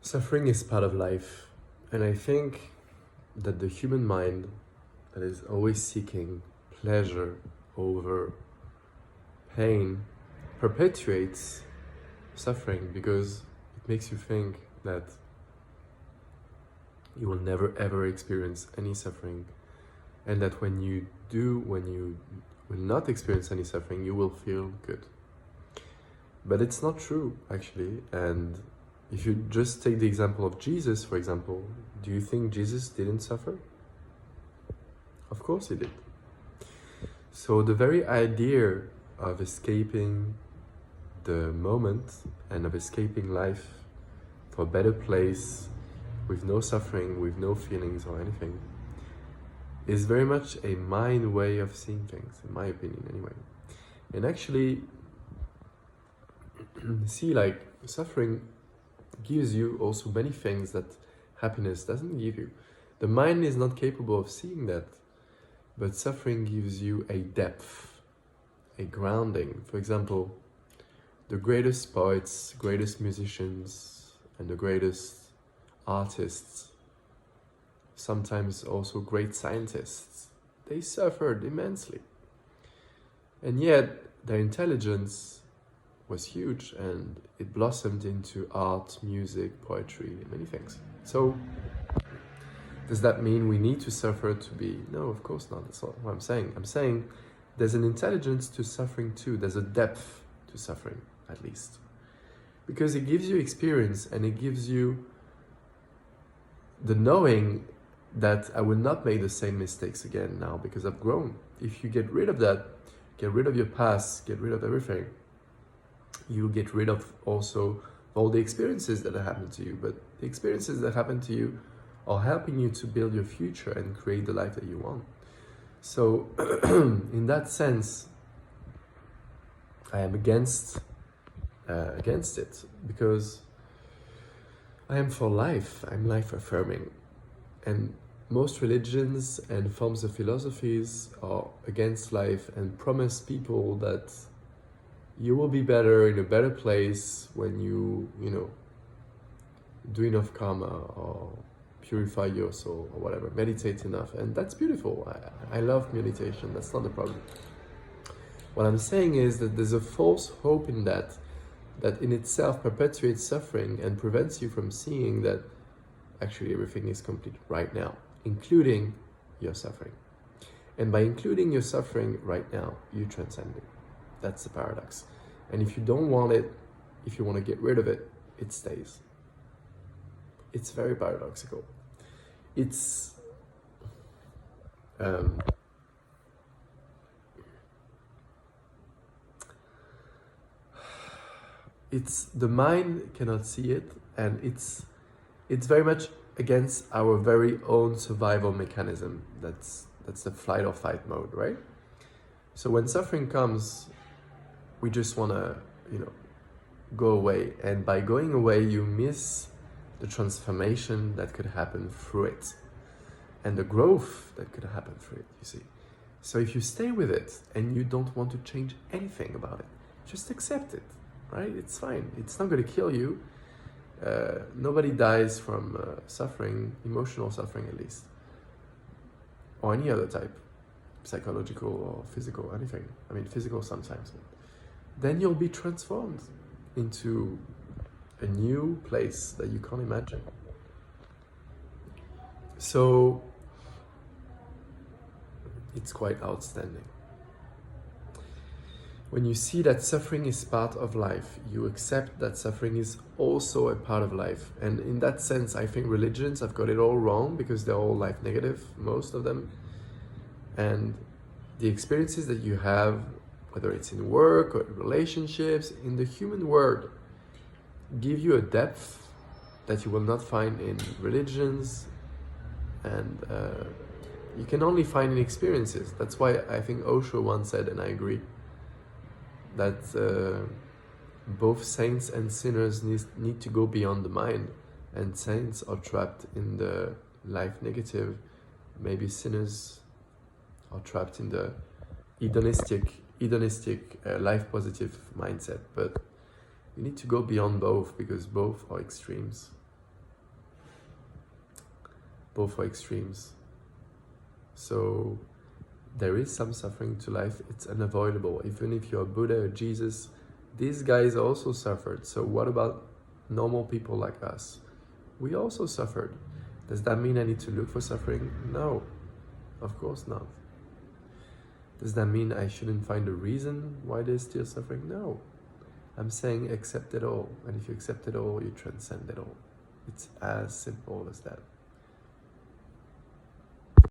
Suffering is part of life, and I think that the human mind that is always seeking pleasure over pain perpetuates suffering because it makes you think that you will never ever experience any suffering, and that when you will not experience any suffering, you will feel good. But it's not true, actually. And if you just take the example of Jesus, for example, do you think Jesus didn't suffer? Of course he did. So the very idea of escaping the moment and of escaping life for a better place with no suffering, with no feelings or anything, is very much a mind way of seeing things, in my opinion anyway. And actually, see, like, suffering gives you also many things that happiness doesn't give you. The mind is not capable of seeing that, but suffering gives you a depth, a grounding. For example, the greatest poets, greatest musicians, and the greatest artists, sometimes also great scientists, they suffered immensely. And yet, their intelligence was huge, and it blossomed into art, music, poetry, many things. So, does that mean we need to suffer to be? No, of course not. That's not what I'm saying. I'm saying there's an intelligence to suffering too. There's a depth to suffering, at least. Because it gives you experience, and it gives you the knowing that I will not make the same mistakes again now because I've grown. If you get rid of that, get rid of your past, get rid of everything, you get rid of also all the experiences that have happened to you. But the experiences that happen to you are helping you to build your future and create the life that you want. So in that sense, I am against it, because I am for life. I'm life affirming. And most religions and forms of philosophies are against life and promise people that you will be better, in a better place when you do enough karma or purify your soul or whatever, meditate enough. And that's beautiful. I love meditation. That's not the problem. What I'm saying is that there's a false hope in that in itself perpetuates suffering and prevents you from seeing that actually everything is complete right now, including your suffering. And by including your suffering right now, you transcend it. That's the paradox. And if you don't want it, if you want to get rid of it, it stays. It's very paradoxical. It's the mind cannot see it, and it's very much against our very own survival mechanism. That's the flight or fight mode, right? So when suffering comes, we just want to, go away. And by going away, you miss the transformation that could happen through it and the growth that could happen through it, you see. So if you stay with it and you don't want to change anything about it, just accept it, right? It's fine. It's not going to kill you. Nobody dies from suffering, emotional suffering at least, or any other type, psychological or physical, anything. I mean, physical sometimes. Then you'll be transformed into a new place that you can't imagine. So it's quite outstanding. When you see that suffering is part of life, you accept that suffering is also a part of life. And in that sense, I think religions have got it all wrong, because they're all life negative, most of them. And the experiences that you have, whether it's in work or relationships, in the human world, give you a depth that you will not find in religions, and you can only find in experiences. That's why I think Osho once said, and I agree, that both saints and sinners need to go beyond the mind, and saints are trapped in the life negative. Maybe sinners are trapped in the hedonistic life positive mindset. But you need to go beyond both, because both are extremes. both are extremes. So there is some suffering to life. It's unavoidable. Even if you're Buddha or Jesus, these guys also suffered. So what about normal people like us? We also suffered. Does that mean I need to look for suffering? No, of course not. Does that mean I shouldn't find a reason why there's still suffering? No. I'm saying accept it all. And if you accept it all, you transcend it all. It's as simple as that.